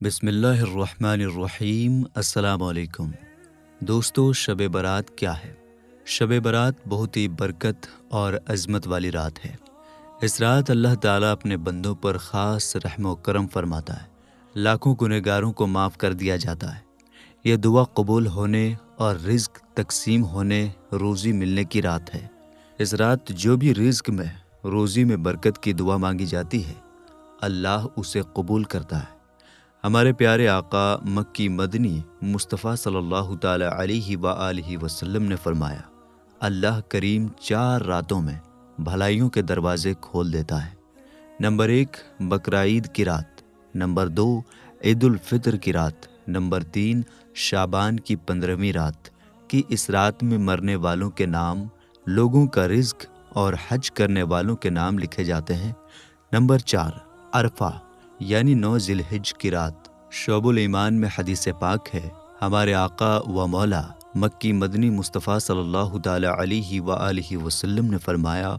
بسم اللہ الرحمن الرحیم۔ السلام علیکم دوستو، شب برات کیا ہے؟ شب برات بہت ہی برکت اور عظمت والی رات ہے۔ اس رات اللہ تعالیٰ اپنے بندوں پر خاص رحم و کرم فرماتا ہے۔ لاکھوں گنہگاروں کو معاف کر دیا جاتا ہے۔ یہ دعا قبول ہونے اور رزق تقسیم ہونے، روزی ملنے کی رات ہے۔ اس رات جو بھی رزق میں، روزی میں برکت کی دعا مانگی جاتی ہے، اللہ اسے قبول کرتا ہے۔ ہمارے پیارے آقا مکی مدنی مصطفیٰ صلی اللہ تعالی علیہ وآلہ وسلم نے فرمایا، اللہ کریم 4 راتوں میں بھلائیوں کے دروازے کھول دیتا ہے۔ نمبر 1 بقرعید کی رات، نمبر 2 عید الفطر کی رات، نمبر 3 شعبان کی 15ویں رات کی اس رات میں مرنے والوں کے نام، لوگوں کا رزق اور حج کرنے والوں کے نام لکھے جاتے ہیں۔ نمبر 4 عرفہ یعنی 9 ذی الحج کی رات۔ شعب الایمان میں حدیث پاک ہے، ہمارے آقا و مولا مکی مدنی مصطفیٰ صلی اللہ تعالی علیہ وآلہ وسلم نے فرمایا،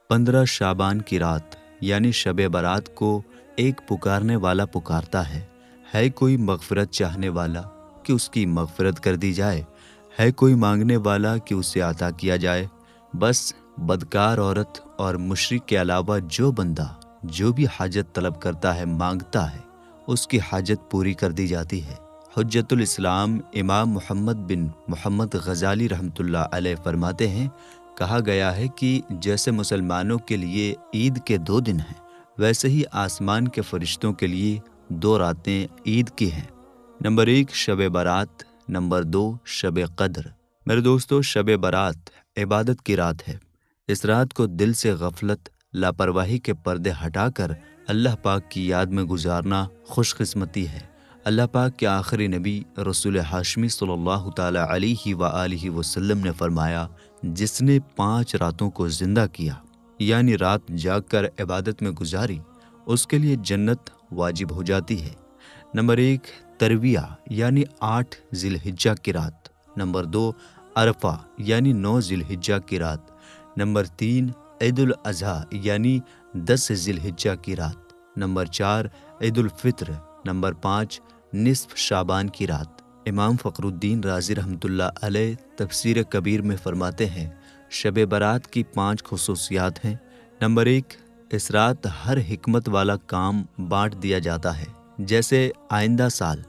15 شعبان کی رات یعنی شب برات کو ایک پکارنے والا پکارتا ہے کوئی مغفرت چاہنے والا کہ اس کی مغفرت کر دی جائے، ہے کوئی مانگنے والا کہ اسے عطا کیا جائے۔ بس بدکار عورت اور مشرک کے علاوہ جو بندہ جو بھی حاجت طلب کرتا ہے، مانگتا ہے، اس کی حاجت پوری کر دی جاتی ہے۔ حجت الاسلام امام محمد بن محمد غزالی رحمۃ اللہ علیہ فرماتے ہیں، کہا گیا ہے کہ جیسے مسلمانوں کے لیے عید کے 2 دن ہیں، ویسے ہی آسمان کے فرشتوں کے لیے 2 راتیں عید کی ہیں۔ نمبر 1 شب برات، نمبر 2 شب قدر۔ میرے دوستو، شب برات عبادت کی رات ہے۔ اس رات کو دل سے غفلت، لاپرواہی کے پردے ہٹا کر اللہ پاک کی یاد میں گزارنا خوش قسمتی ہے۔ اللہ پاک کے آخری نبی رسول ہاشمی صلی اللہ تعالی علیہ وآلہ وسلم نے فرمایا، جس نے 5 راتوں کو زندہ کیا یعنی رات جاگ کر عبادت میں گزاری، اس کے لیے جنت واجب ہو جاتی ہے۔ نمبر 1 ترویہ یعنی 8 ذی الحجہ کی رات، نمبر 2 عرفہ یعنی 9 ذی الحجہ کی رات، نمبر 3 عید الاضحیٰ یعنی 10 ذی الحجہ کی رات، نمبر 4 عید الفطر، نمبر 5 نصف شعبان کی رات۔ امام فخر الدین رازی رحمۃ اللہ علیہ تفسیر کبیر میں فرماتے ہیں، شب برات کی 5 خصوصیات ہیں۔ نمبر 1 اس رات ہر حکمت والا کام بانٹ دیا جاتا ہے، جیسے آئندہ سال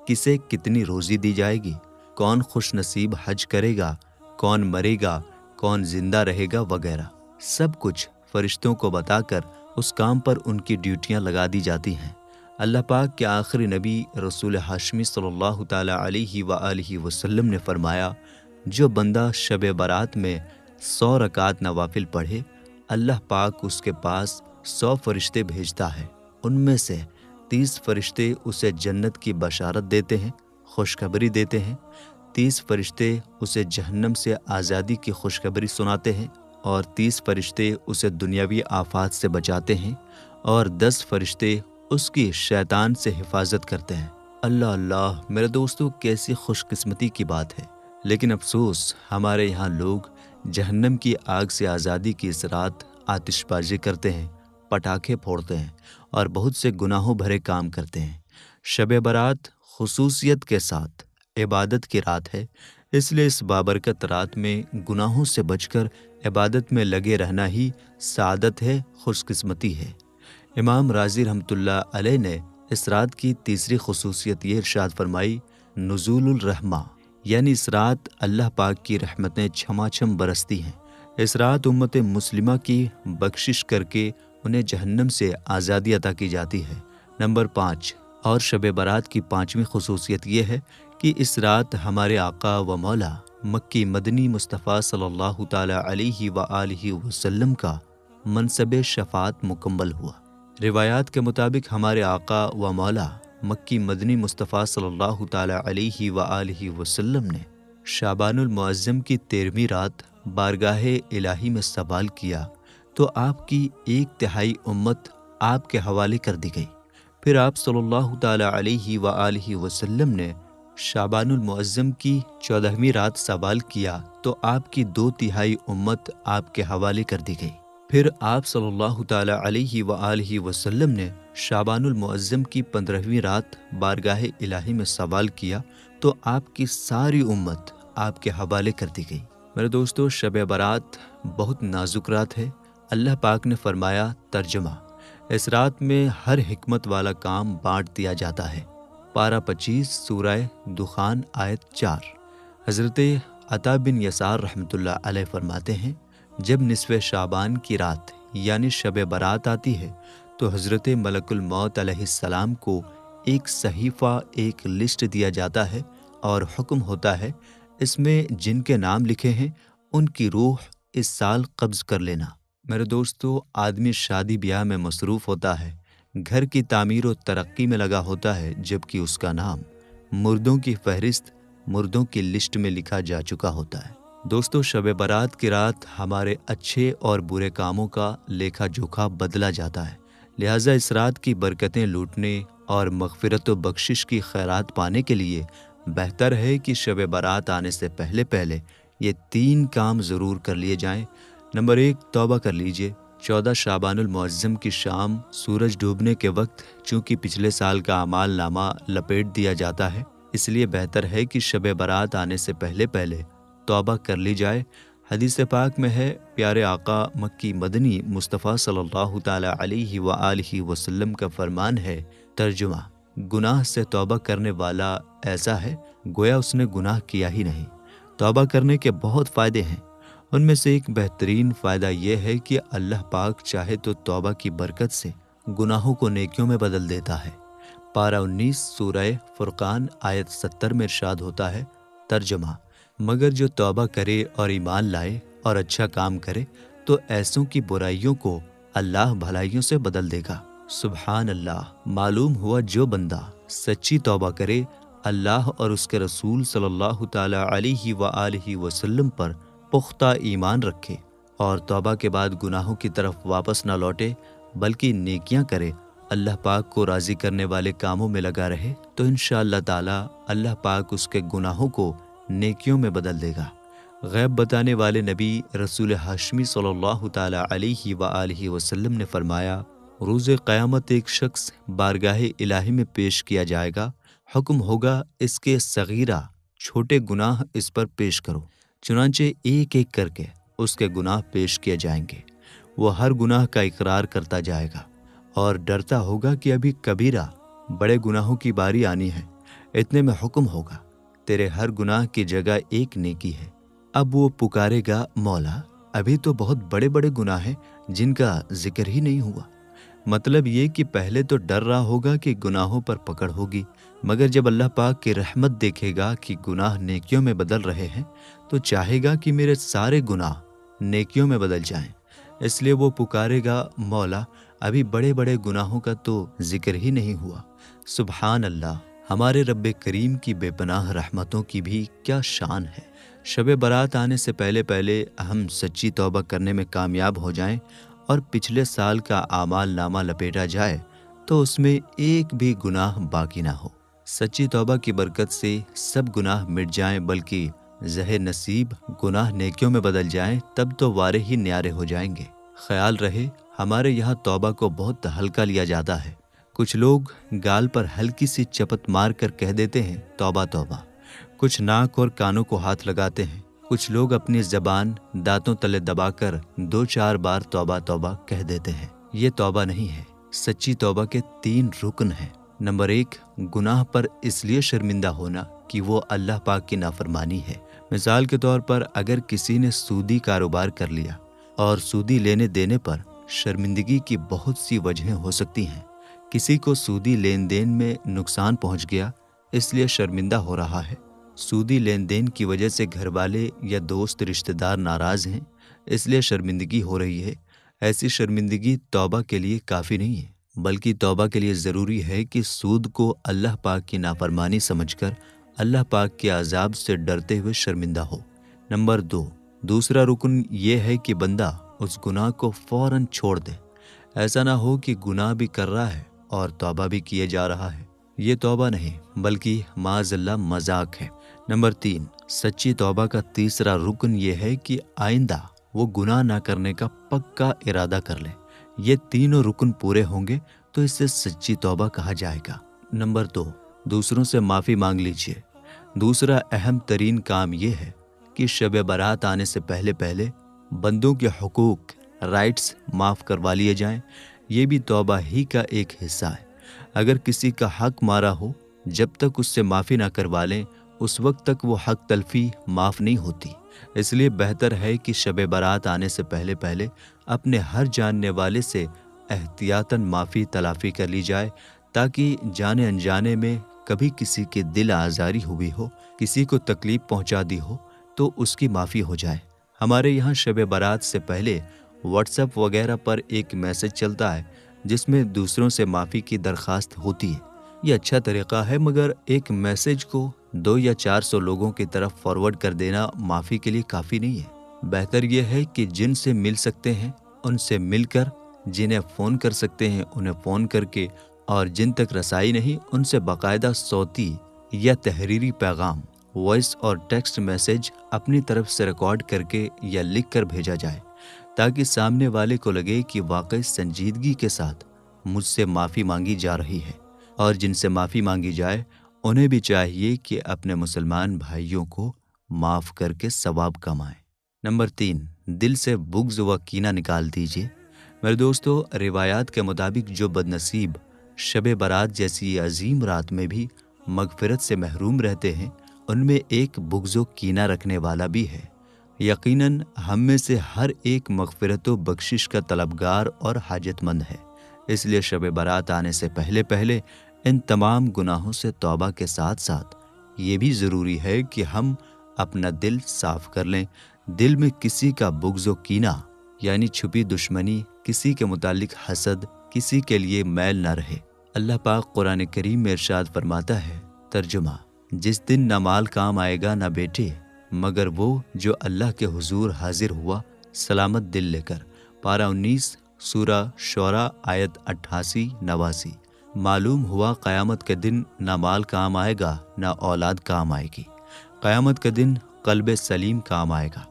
کسے کتنی روزی دی جائے گی، کون خوش نصیب حج کرے گا، کون مرے گا، کون زندہ رہے گا وغیرہ، سب کچھ فرشتوں کو بتا کر اس کام پر ان کی ڈیوٹیاں لگا دی جاتی ہیں۔ اللہ پاک کے آخری نبی رسول ہاشمی صلی اللہ تعالی علیہ وآلہ وسلم نے فرمایا، جو بندہ شب برات میں 100 رکعت نوافل پڑھے، اللہ پاک اس کے پاس 100 فرشتے بھیجتا ہے، ان میں سے 30 فرشتے اسے جنت کی بشارت دیتے ہیں، خوشخبری دیتے ہیں، 30 فرشتے اسے جہنم سے آزادی کی خوشخبری سناتے ہیں، اور 30 فرشتے اسے دنیاوی آفات سے بچاتے ہیں، اور 10 فرشتے اس کی شیطان سے حفاظت کرتے ہیں۔ اللہ اللہ، میرے دوستو، کیسی خوش قسمتی کی بات ہے۔ لیکن افسوس، ہمارے یہاں لوگ جہنم کی آگ سے آزادی کی اس رات آتش بازی کرتے ہیں، پٹاخے پھوڑتے ہیں اور بہت سے گناہوں بھرے کام کرتے ہیں۔ شب برات خصوصیت کے ساتھ عبادت کی رات ہے، اس لیے اس بابرکت رات میں گناہوں سے بچ کر عبادت میں لگے رہنا ہی سعادت ہے، خوش قسمتی ہے۔ امام رازی رحمۃ اللہ علیہ نے اس رات کی تیسری خصوصیت یہ ارشاد فرمائی، نزول الرحمہ یعنی اس رات اللہ پاک کی رحمتیں چھما چھم برستی ہیں۔ اس رات امت مسلمہ کی بخشش کر کے انہیں جہنم سے آزادی عطا کی جاتی ہے۔ نمبر 5 اور شب برات کی 5ویں خصوصیت یہ ہے کہ اس رات ہمارے آقا و مولا مکی مدنی مصطفیٰ صلی اللہ تعالی علیہ وآلہ وسلم کا منصب شفاعت مکمل ہوا۔ روایات کے مطابق ہمارے آقا و مولا مکی مدنی مصطفیٰ صلی اللہ تعالی علیہ وآلہ وسلم نے شعبان المعظم کی 13ویں رات بارگاہ الہی میں سوال کیا تو آپ کی 1/3 امت آپ کے حوالے کر دی گئی۔ پھر آپ صلی اللہ تعالی علیہ وآلہ وسلم نے شعبان المعظم کی 14ویں رات سوال کیا تو آپ کی 2/3 امت آپ کے حوالے کر دی گئی۔ پھر آپ صلی اللہ تعالی علیہ وآلہ وسلم نے شعبان المعظم کی 15ویں رات بارگاہ الہی میں سوال کیا تو آپ کی ساری امت آپ کے حوالے کر دی گئی۔ میرے دوستو، شب برات بہت نازک رات ہے۔ اللہ پاک نے فرمایا، ترجمہ: اس رات میں ہر حکمت والا کام بانٹ دیا جاتا ہے۔ پارہ 25 سورہ دخان آیت 4۔ حضرت عطا بن یسار رحمۃ اللہ علیہ فرماتے ہیں، جب نصف شعبان کی رات یعنی شب برات آتی ہے تو حضرت ملک الموت علیہ السلام کو ایک صحیفہ، ایک لسٹ دیا جاتا ہے اور حکم ہوتا ہے اس میں جن کے نام لکھے ہیں ان کی روح اس سال قبض کر لینا۔ میرے دوستو، آدمی شادی بیاہ میں مصروف ہوتا ہے، گھر کی تعمیر و ترقی میں لگا ہوتا ہے، جبکہ اس کا نام مردوں کی فہرست، مردوں کی لسٹ میں لکھا جا چکا ہوتا ہے۔ دوستو، شب برات کی رات ہمارے اچھے اور برے کاموں کا لیکھا جوکھا بدلا جاتا ہے، لہٰذا اس رات کی برکتیں لوٹنے اور مغفرت و بخشش کی خیرات پانے کے لیے بہتر ہے کہ شب برات آنے سے پہلے یہ 3 کام ضرور کر لیے جائیں۔ نمبر 1، توبہ کر لیجئے۔ 14 شعبان المعظم کی شام سورج ڈوبنے کے وقت چونکہ پچھلے سال کا اعمال نامہ لپیٹ دیا جاتا ہے، اس لیے بہتر ہے کہ شب برات آنے سے پہلے توبہ کر لی جائے۔ حدیث پاک میں ہے، پیارے آقا مکی مدنی مصطفیٰ صلی اللہ تعالی علیہ وآلہ وسلم کا فرمان ہے، ترجمہ: گناہ سے توبہ کرنے والا ایسا ہے گویا اس نے گناہ کیا ہی نہیں۔ توبہ کرنے کے بہت فائدے ہیں، ان میں سے ایک بہترین فائدہ یہ ہے کہ اللہ پاک چاہے تو توبہ کی برکت سے گناہوں کو نیکیوں میں بدل دیتا ہے۔ پارہ 19 سورہ فرقان آیت 70 میں ارشاد ہوتا ہے، ترجمہ: مگر جو توبہ کرے اور ایمان لائے اور اچھا کام کرے تو ایسوں کی برائیوں کو اللہ بھلائیوں سے بدل دے گا۔ سبحان اللہ! معلوم ہوا جو بندہ سچی توبہ کرے، اللہ اور اس کے رسول صلی اللہ تعالی علیہ وآلہ وسلم پر پختہ ایمان رکھے اور توبہ کے بعد گناہوں کی طرف واپس نہ لوٹے بلکہ نیکیاں کرے، اللہ پاک کو راضی کرنے والے کاموں میں لگا رہے، تو انشاءاللہ تعالی اللہ پاک اس کے گناہوں کو نیکیوں میں بدل دے گا۔ غیب بتانے والے نبی رسول ہاشمی صلی اللہ تعالی علیہ وآلہ وسلم نے فرمایا، روز قیامت ایک شخص بارگاہ الہی میں پیش کیا جائے گا، حکم ہوگا اس کے صغیرہ چھوٹے گناہ اس پر پیش کرو، چنانچہ ایک ایک کر کے اس کے گناہ پیش کیے جائیں گے۔ وہ ہر گناہ کا اقرار کرتا جائے گا اور ڈرتا ہوگا کہ ابھی کبیرہ بڑے گناہوں کی باری آنی ہے۔ اتنے میں حکم ہوگا، تیرے ہر گناہ کی جگہ ایک نیکی ہے۔ اب وہ پکارے گا، مولا ابھی تو بہت بڑے بڑے گناہ ہیں جن کا ذکر ہی نہیں ہوا۔ مطلب یہ کہ پہلے تو ڈر رہا ہوگا کہ گناہوں پر پکڑ ہوگی، مگر جب اللہ پاک کی رحمت دیکھے گا کہ گناہ نیکیوں میں بدل رہے ہیں تو چاہے گا کہ میرے سارے گناہ نیکیوں میں بدل جائیں، اس لیے وہ پکارے گا، مولا ابھی بڑے بڑے گناہوں کا تو ذکر ہی نہیں ہوا۔ سبحان اللہ! ہمارے رب کریم کی بے پناہ رحمتوں کی بھی کیا شان ہے۔ شب برات آنے سے پہلے ہم سچی توبہ کرنے میں کامیاب ہو جائیں اور پچھلے سال کا اعمال نامہ لپیٹا جائے تو اس میں ایک بھی گناہ باقی نہ ہو۔ سچی توبہ کی برکت سے سب گناہ مٹ جائیں بلکہ زہ نصیب گناہ نیکیوں میں بدل جائیں، تب تو وارے ہی نیارے ہو جائیں گے۔ خیال رہے، ہمارے یہاں توبہ کو بہت ہلکا لیا جاتا ہے۔ کچھ لوگ گال پر ہلکی سی چپت مار کر کہہ دیتے ہیں، توبہ توبہ۔ کچھ ناک اور کانوں کو ہاتھ لگاتے ہیں، کچھ لوگ اپنی زبان دانتوں تلے دبا کر 2-4 بار توبہ توبہ کہہ دیتے ہیں۔ یہ توبہ نہیں ہے۔ سچی توبہ کے 3 رکن ہیں۔ نمبر 1، گناہ پر اس لیے شرمندہ ہونا کہ وہ اللہ پاک کی نافرمانی ہے۔ مثال کے طور پر اگر کسی نے سودی کاروبار کر لیا اور سودی لینے دینے پر شرمندگی کی بہت سی وجہیں ہو سکتی ہیں۔ کسی کو سودی لین دین میں نقصان پہنچ گیا، اس لیے شرمندہ ہو رہا ہے۔ سودی لین دین کی وجہ سے گھر والے یا دوست رشتہ دار ناراض ہیں، اس لیے شرمندگی ہو رہی ہے۔ ایسی شرمندگی توبہ کے لیے کافی نہیں ہے، بلکہ توبہ کے لیے ضروری ہے کہ سود کو اللہ پاک کی نافرمانی سمجھ کر اللہ پاک کے عذاب سے ڈرتے ہوئے شرمندہ ہو۔ نمبر 2، دوسرا رکن یہ ہے کہ بندہ اس گناہ کو فوراً چھوڑ دے۔ ایسا نہ ہو کہ گناہ بھی کر رہا ہے اور توبہ بھی کیے جا رہا ہے، یہ توبہ نہیں بلکہ معاذ اللہ مذاق ہے۔ نمبر 3، سچی توبہ کا تیسرا رکن یہ ہے کہ آئندہ وہ گناہ نہ کرنے کا پکا ارادہ کر لے۔ یہ تینوں رکن پورے ہوں گے تو اسے سچی توبہ کہا جائے گا۔ نمبر 2، دوسروں سے معافی مانگ لیجیے۔ دوسرا اہم ترین کام یہ ہے کہ شب برات آنے سے پہلے بندوں کے حقوق، رائٹس معاف کروا لیے جائیں۔ یہ بھی توبہ ہی کا ایک حصہ ہے۔ اگر کسی کا حق مارا ہو، جب تک اس سے معافی نہ کروا لیں اس وقت تک وہ حق تلفی معاف نہیں ہوتی۔ اس لیے بہتر ہے کہ شب برات آنے سے پہلے اپنے ہر جاننے والے سے احتیاطاً معافی تلافی کر لی جائے، تاکہ جانے انجانے میں کبھی کسی کے دل آزاری ہوئی ہو، کسی کو تکلیف پہنچا دی ہو تو اس کی معافی ہو جائے۔ ہمارے یہاں شب برات سے پہلے واٹس ایپ وغیرہ پر ایک میسج چلتا ہے جس میں دوسروں سے معافی کی درخواست ہوتی ہے۔ یہ اچھا طریقہ ہے، مگر ایک میسج کو 200 یا 400 لوگوں کی طرف فارورڈ کر دینا معافی کے لیے کافی نہیں ہے۔ بہتر یہ ہے کہ جن سے مل سکتے ہیں ان سے مل کر، جنہیں فون کر سکتے ہیں انہیں فون کر کے، اور جن تک رسائی نہیں ان سے باقاعدہ صوتی یا تحریری پیغام، وائس اور ٹیکسٹ میسج اپنی طرف سے ریکارڈ کر کے یا لکھ کر بھیجا جائے، تاکہ سامنے والے کو لگے کہ واقعی سنجیدگی کے ساتھ مجھ سے معافی مانگی جا رہی ہے۔ اور جن سے معافی مانگی جائے انہیں بھی چاہیے کہ اپنے مسلمان بھائیوں کو معاف کر کے ثواب کمائیں۔ نمبر 3، دل سے بغض و کینہ نکال دیجیے۔ میرے دوستو، روایات کے مطابق جو بدنصیب شب برات جیسی عظیم رات میں بھی مغفرت سے محروم رہتے ہیں، ان میں ایک بغض و کینہ رکھنے والا بھی ہے۔ یقیناً ہم میں سے ہر ایک مغفرت و بخشش کا طلبگار اور حاجت مند ہے۔ اس لیے شب برات آنے سے پہلے ان تمام گناہوں سے توبہ کے ساتھ یہ بھی ضروری ہے کہ ہم اپنا دل صاف کر لیں۔ دل میں کسی کا بغض و کینہ یعنی چھپی دشمنی، کسی کے متعلق حسد، کسی کے لیے میل نہ رہے۔ اللہ پاک قرآن کریم میں ارشاد فرماتا ہے، ترجمہ: جس دن نہ مال کام آئے گا نہ بیٹے، مگر وہ جو اللہ کے حضور حاضر ہوا سلامت دل لے کر۔ پارہ 19 سورہ شعراء آیت 88-89۔ معلوم ہوا قیامت کے دن نہ مال کام آئے گا نہ اولاد کام آئے گی۔ قیامت کے دن قلب سلیم کام آئے گا۔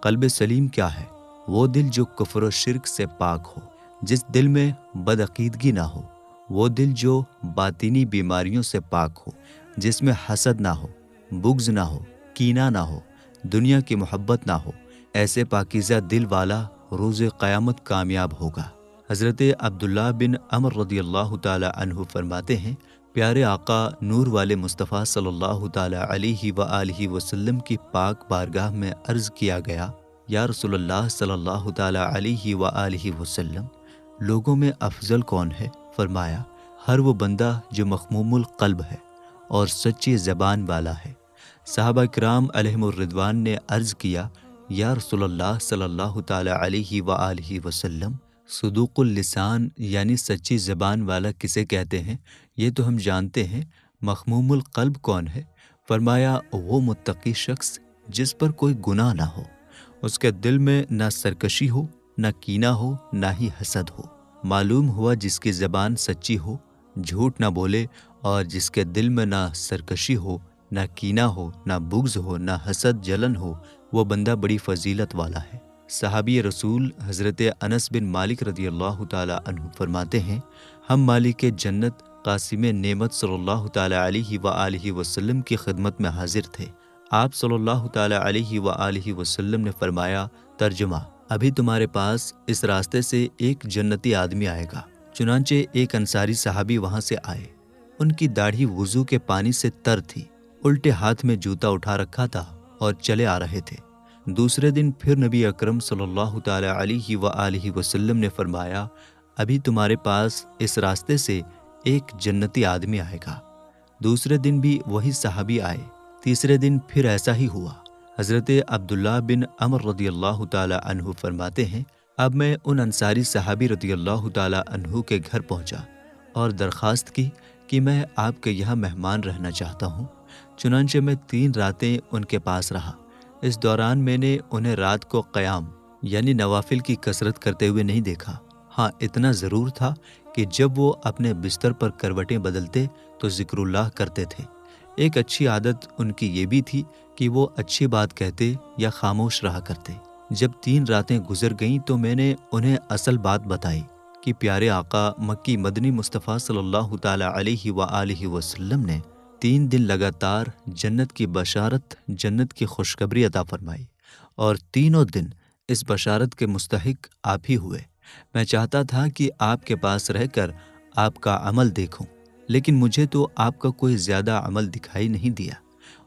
قلب سلیم کیا ہے؟ وہ دل جو کفر و شرک سے پاک ہو، جس دل میں بدعقیدگی نہ ہو، وہ دل جو باطنی بیماریوں سے پاک ہو، جس میں حسد نہ ہو، بغض نہ ہو، کینہ نہ ہو، دنیا کی محبت نہ ہو۔ ایسے پاکیزہ دل والا روز قیامت کامیاب ہوگا۔ حضرت عبداللہ بن عمر رضی اللہ تعالی عنہ فرماتے ہیں، پیارے آقا نور والے مصطفیٰ صلی اللہ تعالی علیہ وآلہ وسلم کی پاک بارگاہ میں عرض کیا گیا، یا رسول اللہ صلی اللہ تعالی علیہ وآلہ وسلم، لوگوں میں افضل کون ہے؟ فرمایا، ہر وہ بندہ جو مخموم القلب ہے اور سچی زبان والا ہے۔ صحابہ کرام علیہم الرضوان نے عرض کیا، یا رسول اللہ صلی اللہ تعالی علیہ وآلہ وسلم، صدوق اللسان یعنی سچی زبان والا کسے کہتے ہیں؟ یہ تو ہم جانتے ہیں، مخموم القلب کون ہے؟ فرمایا، وہ متقی شخص جس پر کوئی گناہ نہ ہو، اس کے دل میں نہ سرکشی ہو، نہ کینہ ہو، نہ ہی حسد ہو۔ معلوم ہوا جس کی زبان سچی ہو، جھوٹ نہ بولے، اور جس کے دل میں نہ سرکشی ہو، نہ کینہ ہو، نہ بغض ہو، نہ حسد جلن ہو، وہ بندہ بڑی فضیلت والا ہے۔ صحابی رسول حضرت انس بن مالک رضی اللہ تعالی عنہ فرماتے ہیں، ہم مالک جنت قاسم نعمت صلی اللہ تعالی علیہ وآلہ وسلم کی خدمت میں حاضر تھے۔ آپ صلی اللہ تعالی علیہ وآلہ وسلم نے فرمایا، ترجمہ: ابھی تمہارے پاس اس راستے سے ایک جنتی آدمی آئے گا۔ چنانچہ ایک انصاری صحابی وہاں سے آئے۔ ان کی داڑھی وضو کے پانی سے تر تھی، الٹے ہاتھ میں جوتا اٹھا رکھا تھا اور چلے آ رہے تھے۔ دوسرے دن پھر نبی اکرم صلی اللہ تعالی علیہ وآلہ وسلم نے فرمایا، ابھی تمہارے پاس اس راستے سے ایک جنتی آدمی آئے گا۔ دوسرے دن بھی وہی صحابی آئے۔ تیسرے دن پھر ایسا ہی ہوا۔ حضرت عبداللہ بن عمر رضی اللہ تعالی عنہ فرماتے ہیں، اب میں ان انصاری صحابی رضی اللہ تعالی عنہ کے گھر پہنچا اور درخواست کی کہ میں آپ کے یہاں مہمان رہنا چاہتا ہوں۔ چنانچہ میں 3 راتیں ان کے پاس رہا۔ اس دوران میں نے انہیں رات کو قیام یعنی نوافل کی کثرت کرتے ہوئے نہیں دیکھا۔ ہاں، اتنا ضرور تھا کہ جب وہ اپنے بستر پر کروٹیں بدلتے تو ذکر اللہ کرتے تھے۔ ایک اچھی عادت ان کی یہ بھی تھی کہ وہ اچھی بات کہتے یا خاموش رہا کرتے۔ جب 3 راتیں گزر گئیں تو میں نے انہیں اصل بات بتائی کہ پیارے آقا مکی مدنی مصطفیٰ صلی اللہ تعالیٰ علیہ وآلہ وسلم نے 3 دن لگاتار جنت کی بشارت، جنت کی خوشخبری عطا فرمائی، اور تینوں دن اس بشارت کے مستحق آپ ہی ہوئے۔ میں چاہتا تھا کہ آپ کے پاس رہ کر آپ کا عمل دیکھوں، لیکن مجھے تو آپ کا کوئی زیادہ عمل دکھائی نہیں دیا۔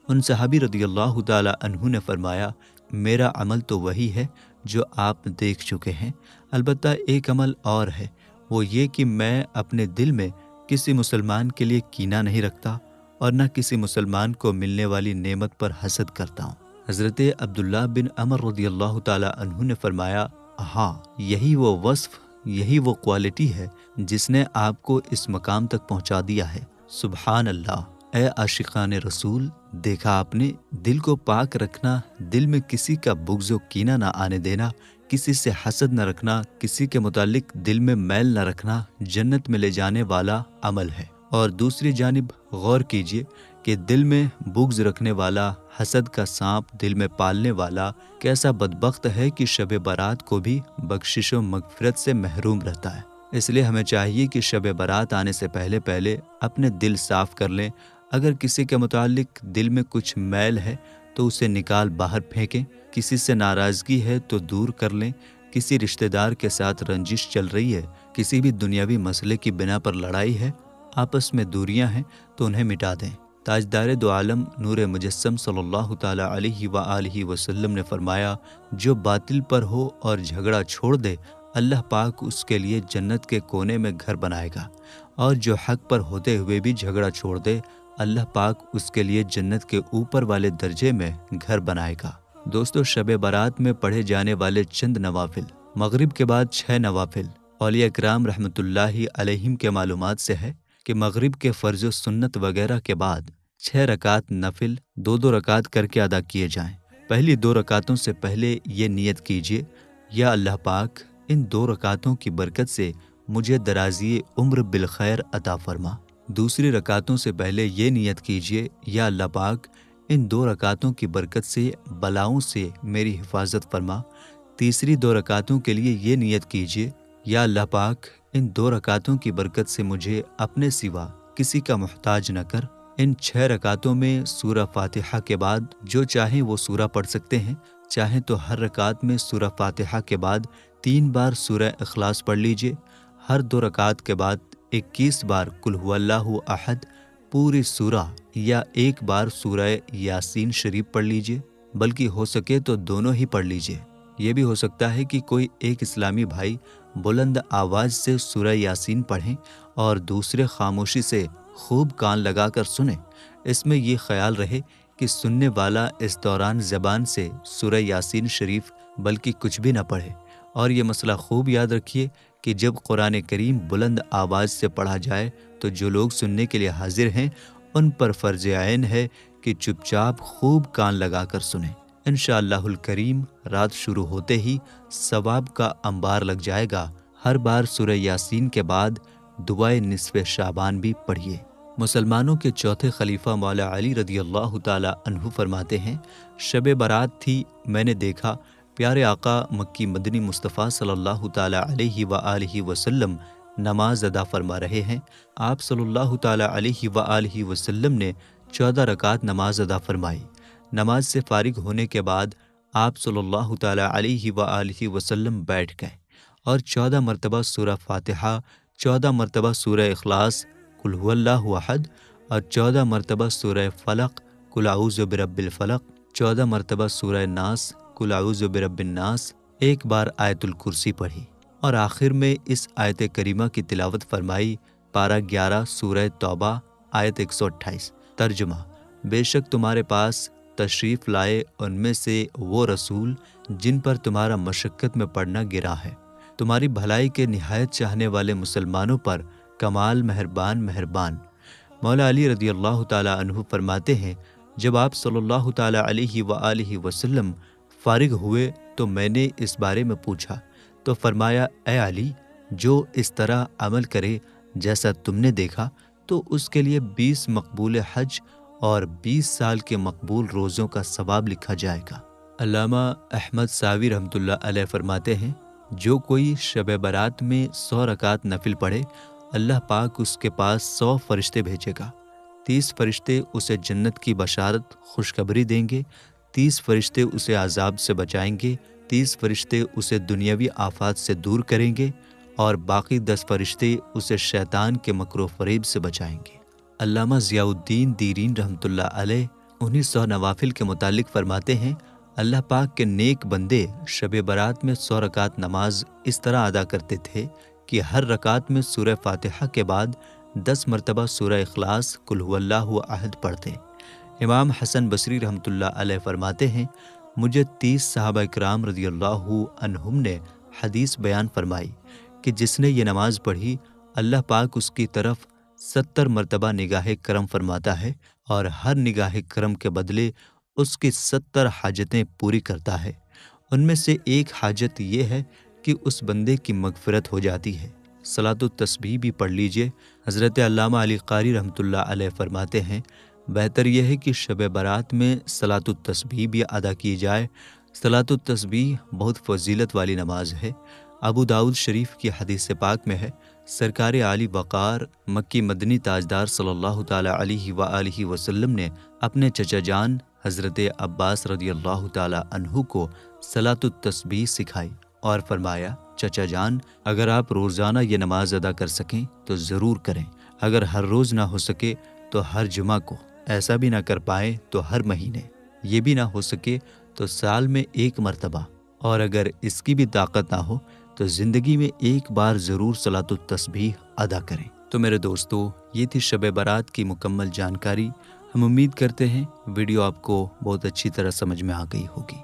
ان صحابی رضی اللہ تعالیٰ عنہ نے فرمایا، میرا عمل تو وہی ہے جو آپ دیکھ چکے ہیں، البتہ ایک عمل اور ہے، وہ یہ کہ میں اپنے دل میں کسی مسلمان کے لیے کینہ نہیں رکھتا اور نہ کسی مسلمان کو ملنے والی نعمت پر حسد کرتا ہوں۔ حضرت عبداللہ بن عمر رضی اللہ تعالیٰ عنہ نے فرمایا، ہاں، یہی وہ وصف، یہی وہ کوالٹی ہے جس نے آپ کو اس مقام تک پہنچا دیا ہے۔ سبحان اللہ! اے عاشقان رسول، دیکھا آپ نے، دل کو پاک رکھنا، دل میں کسی کا بغض و کینہ نہ آنے دینا، کسی سے حسد نہ رکھنا، کسی کے متعلق دل میں میل نہ رکھنا جنت میں لے جانے والا عمل ہے۔ اور دوسری جانب غور کیجئے کہ دل میں بغض رکھنے والا، حسد کا سانپ دل میں پالنے والا کیسا بدبخت ہے کہ شب برات کو بھی بخشش و مغفرت سے محروم رہتا ہے۔ اس لیے ہمیں چاہیے کہ شب برات آنے سے پہلے اپنے دل صاف کر لیں۔ اگر کسی کے متعلق دل میں کچھ میل ہے تو اسے نکال باہر پھینکیں، کسی سے ناراضگی ہے تو دور کر لیں، کسی رشتہ دار کے ساتھ رنجش چل رہی ہے، کسی بھی دنیاوی مسئلے کی بنا پر لڑائی ہے، آپس میں دوریاں ہیں تو انہیں مٹا دیں۔ تاجدار دو عالم نور مجسم صلی اللہ تعالیٰ علیہ وآلہ وسلم نے فرمایا، جو باطل پر ہو اور جھگڑا چھوڑ دے، اللہ پاک اس کے لیے جنت کے کونے میں گھر بنائے گا، اور جو حق پر ہوتے ہوئے بھی جھگڑا چھوڑ دے، اللہ پاک اس کے لیے جنت کے اوپر والے درجے میں گھر بنائے گا۔ دوستو، شب برات میں پڑھے جانے والے چند نوافل، مغرب کے بعد 6 نوافل، اولیاء کرام رحمۃ اللہ علیہم کے معلومات سے ہے کہ مغرب کے فرض و سنت وغیرہ کے بعد 6 رکعت نفل 2 رکعت کر کے ادا کیے جائیں۔ پہلی 2 رکعتوں سے پہلے یہ نیت کیجیے، یا اللہ پاک ان 2 رکعتوں کی برکت سے مجھے درازی عمر بالخیر عطا فرما۔ دوسری رکعتوں سے پہلے یہ نیت کیجیے، یا اللہ پاک ان 2 رکعتوں کی برکت سے بلاؤں سے میری حفاظت فرما۔ تیسری 2 رکعتوں کے لیے یہ نیت کیجیے، یا اللہ پاک ان 2 رکعتوں کی برکت سے مجھے اپنے سوا کسی کا محتاج نہ کر۔ ان 6 رکعتوں میں سورہ فاتحہ کے بعد جو چاہیں وہ سورہ پڑھ سکتے ہیں، چاہیں تو ہر رکعت میں سورہ فاتحہ کے بعد 3 بار سورہ اخلاص پڑھ لیجئے، ہر 2 رکعت کے بعد 21 بار قل هو اللہ احد پوری سورہ، یا 1 بار سورہ یاسین شریف پڑھ لیجئے، بلکہ ہو سکے تو دونوں ہی پڑھ لیجئے۔ یہ بھی ہو سکتا ہے کہ کوئی ایک اسلامی بھائی بلند آواز سے سورہ یاسین پڑھیں اور دوسرے خاموشی سے خوب کان لگا کر سنیں۔ اس میں یہ خیال رہے کہ سننے والا اس دوران زبان سے سورہ یاسین شریف بلکہ کچھ بھی نہ پڑھے۔ اور یہ مسئلہ خوب یاد رکھیے کہ جب قرآن کریم بلند آواز سے پڑھا جائے تو جو لوگ سننے کے لیے حاضر ہیں ان پر فرض عین ہے کہ چپ چاپ خوب کان لگا کر سنیں۔ انشاءاللہ الکریم رات شروع ہوتے ہی ثواب کا انبار لگ جائے گا۔ ہر بار سورہ یاسین کے بعد دعائے نصف شعبان بھی پڑھیے۔ مسلمانوں کے چوتھے خلیفہ مولا علی رضی اللہ تعالیٰ عنہ فرماتے ہیں، شب برات تھی، میں نے دیکھا پیارے آقا مکی مدنی مصطفیٰ صلی اللہ تعالیٰ علیہ وآلہ وسلم نماز ادا فرما رہے ہیں۔ آپ صلی اللہ تعالیٰ علیہ وآلہ وسلم نے 14 رکعت نماز ادا فرمائی۔ نماز سے فارغ ہونے کے بعد آپ صلی اللہ تعالیٰ علیہ وآلہ وسلم بیٹھ گئے اور 14 مرتبہ سورہ فاتحہ، 14 مرتبہ سورہ اخلاص قل هو اللہ احد، اور 14 مرتبہ سورہ فلق قل اعوذ برب الفلق، 14 مرتبہ سورہ ناس قل اعوذ برب الناس، 1 بار آیت الکرسی پڑھی، اور آخر میں اس آیت کریمہ کی تلاوت فرمائی، پارہ 11 سورہ توبہ آیت 128۔ ترجمہ: بے شک تمہارے پاس تشریف لائے ان میں سے وہ رسول جن پر تمہارا مشقت میں پڑنا گرا ہے، تمہاری بھلائی کے نہایت چاہنے والے مسلمانوں پر کمال مہربان۔ مولا علی رضی اللہ تعالیٰ عنہ فرماتے ہیں، جب آپ صلی اللہ تعالیٰ علیہ وآلہ وسلم فارغ ہوئے تو میں نے اس بارے میں پوچھا تو فرمایا، اے علی، جو اس طرح عمل کرے جیسا تم نے دیکھا تو اس کے لیے 20 مقبول حج اور 20 سال کے مقبول روزوں کا ثواب لکھا جائے گا۔ علامہ احمد ساوی رحمۃ اللہ علیہ فرماتے ہیں، جو کوئی شب برات میں 100 رکعت نفل پڑھے، اللہ پاک اس کے پاس 100 فرشتے بھیجے گا۔ 30 فرشتے اسے جنت کی بشارت خوشخبری دیں گے، 30 فرشتے اسے عذاب سے بچائیں گے، 30 فرشتے اسے دنیاوی آفات سے دور کریں گے، اور باقی 10 فرشتے اسے شیطان کے مکر و فریب سے بچائیں گے۔ علامہ ضیاء الدین دیرین رحمۃ اللہ علیہ انہیں 100 نوافل کے متعلق فرماتے ہیں، اللہ پاک کے نیک بندے شب برات میں 100 رکعت نماز اس طرح ادا کرتے تھے کہ ہر رکعت میں سورہ فاتحہ کے بعد 10 مرتبہ سورہ اخلاص، قل هو اللہ احد پڑھتے۔ امام حسن بصری رحمۃ اللہ علیہ فرماتے ہیں، مجھے 30 صحابہ کرام رضی اللہ عنہم نے حدیث بیان فرمائی کہ جس نے یہ نماز پڑھی، اللہ پاک اس کی طرف 70 مرتبہ نگاہ کرم فرماتا ہے، اور ہر نگاہ کرم کے بدلے اس کی 70 حاجتیں پوری کرتا ہے۔ ان میں سے ایک حاجت یہ ہے کہ اس بندے کی مغفرت ہو جاتی ہے۔ صلاۃ التسبیح بھی پڑھ لیجئے۔ حضرت علامہ علی قاری رحمۃ اللہ علیہ فرماتے ہیں، بہتر یہ ہے کہ شب برات میں صلاۃ التسبیح بھی ادا کی جائے۔ صلاۃ التسبیح بہت فضیلت والی نماز ہے۔ ابو داؤد شریف کی حدیث پاک میں ہے، سرکار عالی وقار مکی مدنی تاجدار صلی اللہ تعالی علیہ وآلہ وسلم نے اپنے چچا جان حضرت عباس رضی اللہ تعالی عنہ کو صلاۃ التسبیح سکھائی اور فرمایا، چچا جان، اگر آپ روزانہ یہ نماز ادا کر سکیں تو ضرور کریں، اگر ہر روز نہ ہو سکے تو ہر جمعہ کو، ایسا بھی نہ کر پائیں تو ہر مہینے، یہ بھی نہ ہو سکے تو سال میں 1 مرتبہ، اور اگر اس کی بھی طاقت نہ ہو تو زندگی میں ایک بار ضرور صلاۃ التسبیح ادا کریں۔ تو میرے دوستو، یہ تھی شب برات کی مکمل جانکاری۔ ہم امید کرتے ہیں ویڈیو آپ کو بہت اچھی طرح سمجھ میں آ گئی ہوگی۔